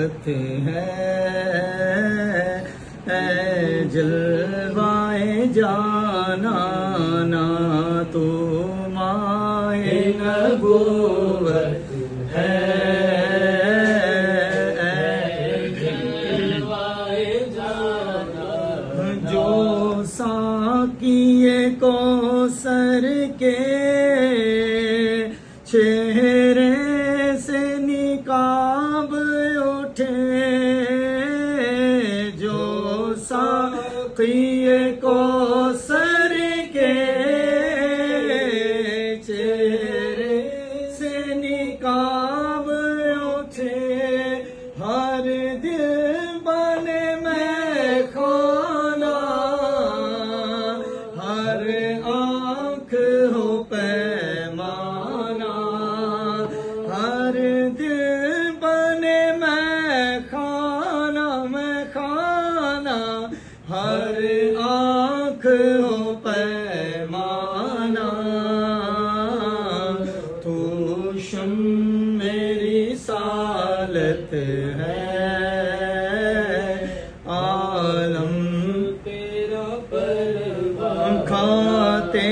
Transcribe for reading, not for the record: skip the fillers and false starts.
सालत है जलवाए जानाना तो माए नबूवत है जलवाए जाना जो साकिए को सर के चेहरे से निकाब उठे जो साकिए को सर के चेहरे से निकाब उठे हर दिल बने मैं खाना हर आँख हो पैमाना हर दिल बने मैं खाना हर आँख हो पैमाना तू शम मेरी सालत है आलम तेरा परवान खाते